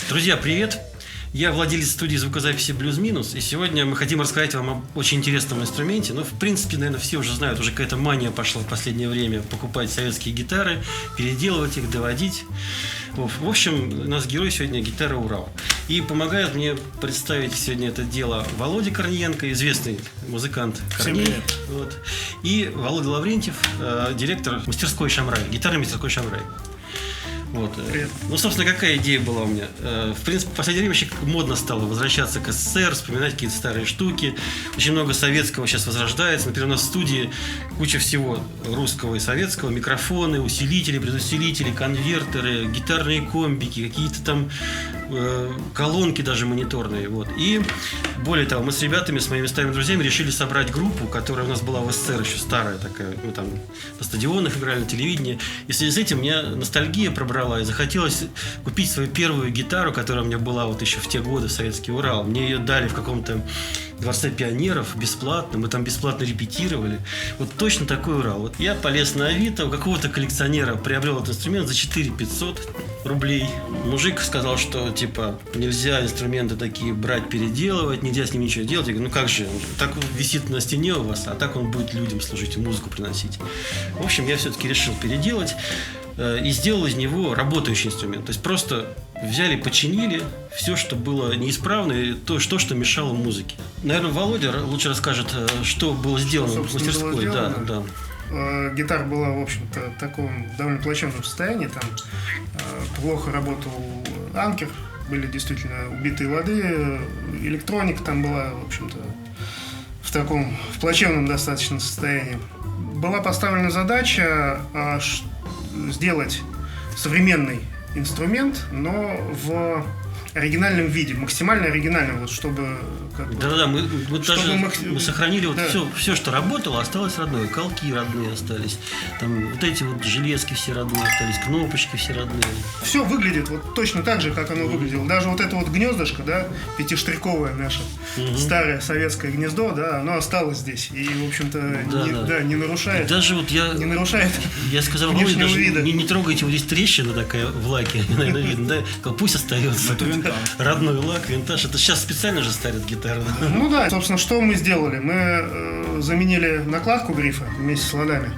Друзья, привет! Я владелец студии звукозаписи Blues Minus, и сегодня мы хотим рассказать вам об очень интересном инструменте. Ну, в принципе, наверное, все уже знают, уже какая-то мания пошла в последнее время покупать советские гитары, переделывать их, доводить. В общем, у нас герой сегодня гитара Урал. И помогает мне представить сегодня это дело Володя Корниенко, известный музыкант Корней. Вот. И Володя Лаврентьев, директор мастерской Шамрай, гитарной мастерской Шамрай. Вот. Ну, собственно, какая идея была у меня? В принципе, в последнее время очень модно стало возвращаться к СССР, вспоминать какие-то старые штуки. Очень много советского сейчас возрождается. Например, у нас в студии куча всего русского и советского. Микрофоны, усилители, предусилители, конвертеры, гитарные комбики, какие-то там колонки даже мониторные. Вот. И более того, мы с ребятами, с моими старыми друзьями решили собрать группу, которая у нас была в СССР еще старая такая. Мы там на стадионах играли, на телевидении. И в связи с этим меня ностальгия пробрала. И захотелось купить свою первую гитару, которая у меня была вот еще в те годы, в советский Урал. Мне ее дали в каком-то Дворце пионеров бесплатно. Мы там бесплатно репетировали. Вот точно такой Урал. Вот я полез на Авито, у какого-то коллекционера приобрел этот инструмент за 4500 рублей. Мужик сказал, что типа нельзя инструменты такие брать, переделывать, нельзя с ним ничего делать. Я говорю, ну как же, так он висит на стене у вас, а так он будет людям служить и музыку приносить. В общем, я все-таки решил переделать. И сделал из него работающий инструмент. То есть просто взяли, починили все, что было неисправно, и то, что мешало музыке. Наверное, Володя лучше расскажет, что было сделано в мастерской. Да. Гитара была, в общем-то, в таком довольно плачевном состоянии. Там плохо работал анкер, были действительно убитые лады, электроника там была, в общем-то, в плачевном достаточно состоянии. Была поставлена задача сделать современный инструмент, но в оригинальном виде, максимально оригинальном, вот, чтобы мы сохранили вот все, что работало, осталось родное. Колки родные остались, там вот эти вот железки все родные остались, кнопочки все родные. Все выглядит вот точно так же, как оно выглядело. Даже вот это вот гнездышко, да, пятиштриковое наше старое советское гнездо, да, оно осталось здесь и, в общем-то, не нарушает. И даже вот не нарушает. Я сказал, внешнего вида. Не трогайте, вот здесь трещина такая в лаке, наверное, видно, да, пусть остается. Родной лак, винтаж. Это сейчас специально же ставят гитары. Ну да, собственно, что мы сделали? Мы заменили накладку грифа вместе с ладами.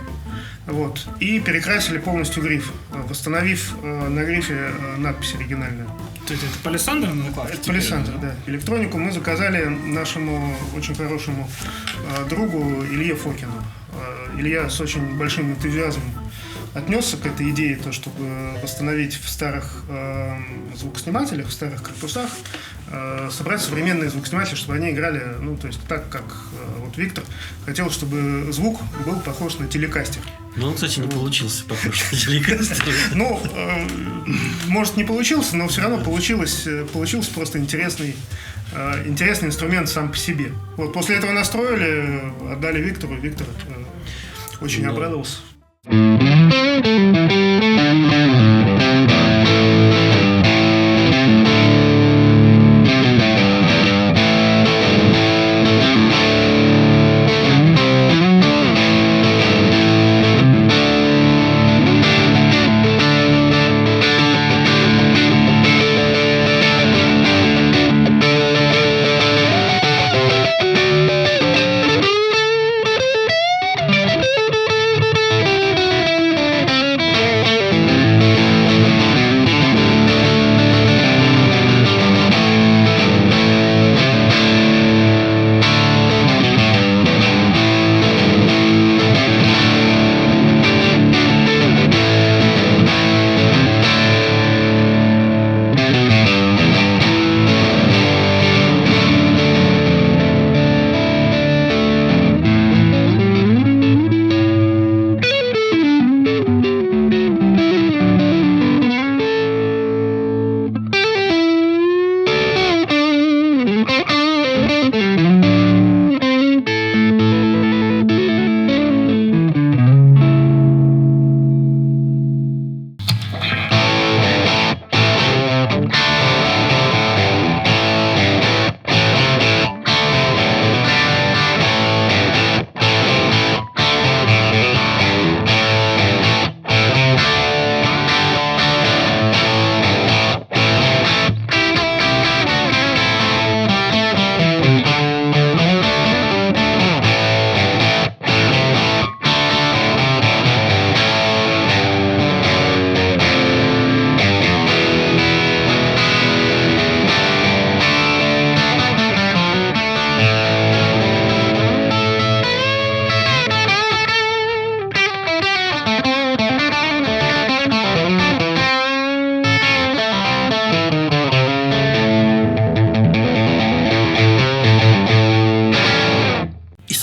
Вот, и перекрасили полностью гриф, восстановив на грифе надпись оригинальную. То есть это палисандр на накладке? Это палисандр, да. Электронику мы заказали нашему очень хорошему другу Илье Фокину. Илья с очень большим энтузиазмом отнесся к этой идее, то, чтобы восстановить в старых звукоснимателях, в старых корпусах, собрать современные звукосниматели, чтобы они играли, ну, то есть так, как вот Виктор хотел, чтобы звук был похож на телекастер. Ну, он, кстати, не получился похож на телекастер. Ну, может, не получился, но все равно получился просто интересный инструмент сам по себе. Вот после этого настроили, отдали Виктору, Виктор очень обрадовался.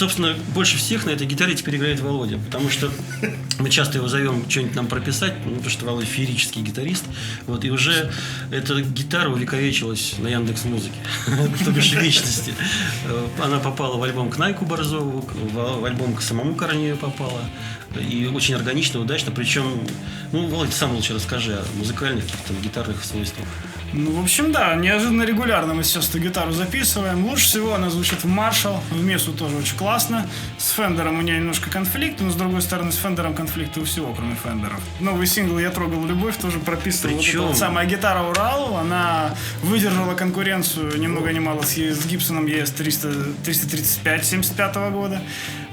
собственно, больше всех на этой гитаре теперь играет Володя, потому что мы часто его зовем что-нибудь нам прописать, потому что Володя феерический гитарист, вот, и уже эта гитара увековечилась на Яндекс.Музыке, то бишь вечности. Она попала в альбом к Найку Борзову, в альбом к самому Корнею попала, и очень органично, удачно, причем, ну, Володя, ты сам лучше расскажи о музыкальных каких-то гитарных свойствах. Ну, в общем, да, неожиданно регулярно мы сейчас эту гитару записываем. Лучше всего она звучит в Marshall, в Месу тоже очень классно. С Фендером у меня немножко конфликт, но с другой стороны с Фендером конфликты у всего, кроме Фендеров. Новый сингл «Я трогал любовь» тоже прописывал. Причем... Вот самая гитара Урал, она выдержала конкуренцию ни много ни мало с Гибсоном ES-335 75 года.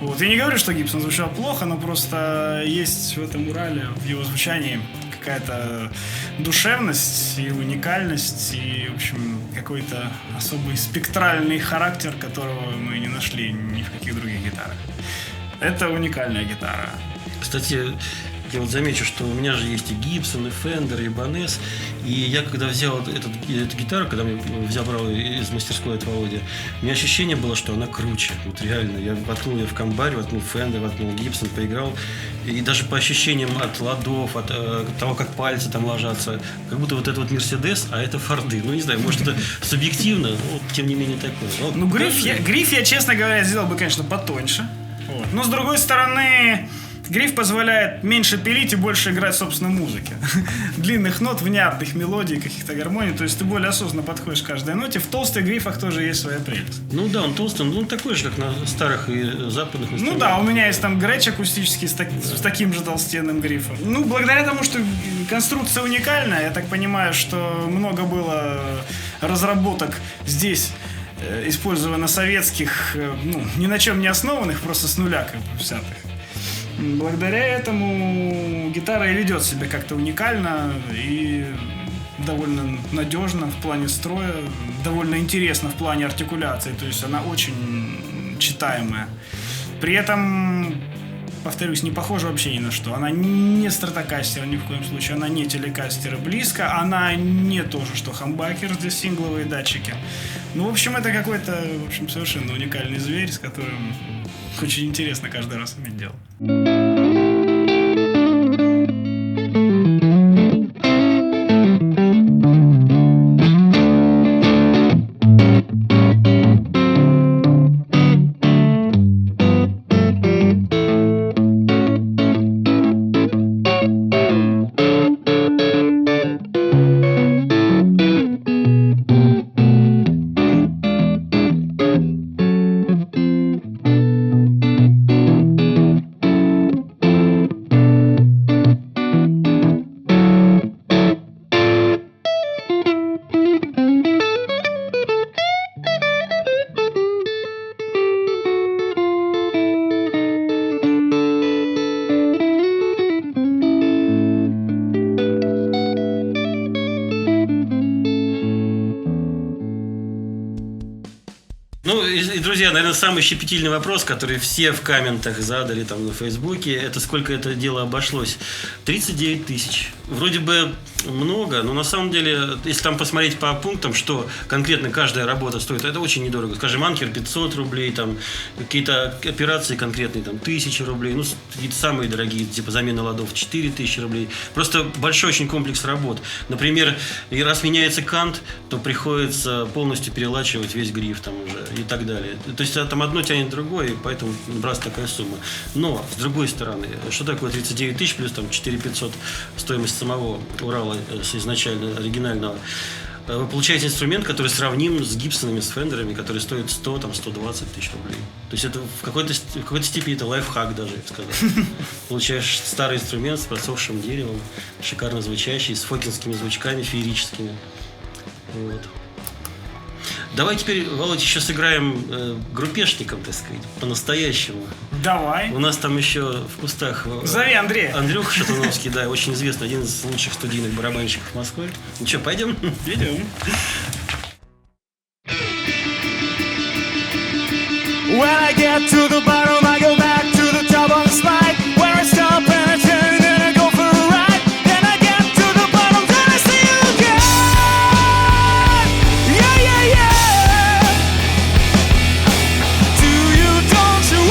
Вот. Я не говорю, что Гибсон звучал плохо, но просто есть в этом Урале, в его звучании какая-то душевность и уникальность, и, в общем, какой-то особый спектральный характер, которого мы не нашли ни в каких других гитарах. Это уникальная гитара. Кстати, я вот замечу, что у меня же есть и Гибсон, и Фендер, и Ibanez. И я когда взял эту гитару, когда я брал ее из мастерской от Володи, у меня ощущение было, что она круче. Вот реально. Я воткнул ее в комбарь, воткнул Фендер, воткнул Гибсон, поиграл. И даже по ощущениям от ладов, от того, как пальцы там ложатся, как будто вот это вот Мерседес, а это Форды. Ну, не знаю, может, это субъективно, но тем не менее такое. Вот, ну, гриф я, честно говоря, сделал бы, конечно, потоньше. Вот. Но, с другой стороны... Гриф позволяет меньше пилить и больше играть, собственно, музыки. Длинных нот, внятных мелодий, каких-то гармоний. То есть ты более осознанно подходишь к каждой ноте. В толстых грифах тоже есть своя прелесть. Ну да, он толстый, но он такой же, как на старых и западных инструментах. Ну да, у меня есть там грэч акустический с таким же толстенным грифом. Ну, благодаря тому, что конструкция уникальная, я так понимаю, что много было разработок здесь, использовано советских, ну, ни на чем не основанных, просто с нуля, как бы, взятых. Благодаря этому гитара и ведет себя как-то уникально и довольно надежно в плане строя, довольно интересно в плане артикуляции, то есть она очень читаемая. При этом, повторюсь, не похожа вообще ни на что. Она не стратокастер ни в коем случае, она не телекастер близко, она не то же, что хамбакер, здесь сингловые датчики. Ну, в общем, это какой-то, в общем, совершенно уникальный зверь, с которым очень интересно каждый раз иметь дело. Ну, и, друзья, наверное, самый щепетильный вопрос, который все в комментах задали там на Фейсбуке, это сколько это дело обошлось. 39 тысяч. Вроде бы много, но на самом деле, если там посмотреть по пунктам, что конкретно каждая работа стоит, это очень недорого. Скажем, анкер 500 рублей, там какие-то операции конкретные, там 1000 рублей, ну, какие-то самые дорогие, типа замена ладов 4000 рублей. Просто большой очень комплекс работ. Например, раз меняется кант, то приходится полностью перелачивать весь гриф там уже и так далее. То есть там одно тянет другое, и поэтому раз такая сумма. Но, с другой стороны, что такое 39 тысяч плюс там 4500 стоимость самого Урала с изначально оригинального? Вы получаете инструмент, который сравним с Гибсонами, с Фендерами, который стоит 100, там, 120 тысяч рублей. То есть это в какой-то степени это лайфхак даже, я бы сказал. Получаешь старый инструмент с просохшим деревом, шикарно звучащий, с фокинскими звучками феерическими. Вот. Давай теперь, Володь, еще сыграем группешником, так сказать, по-настоящему. Давай. У нас там еще в кустах... Зови Андрея. Андрюха Шатуновский, да, очень известный, один из лучших студийных барабанщиков Москвы. Ну что, пойдем? Идем. When I get to the bottom, I go back to the top of the slide. Where I stop and I turn and I go for a ride. Then I get to the bottom, then I see you again. Yeah, yeah, yeah. Do you, don't you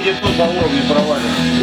где тут на уровне провален.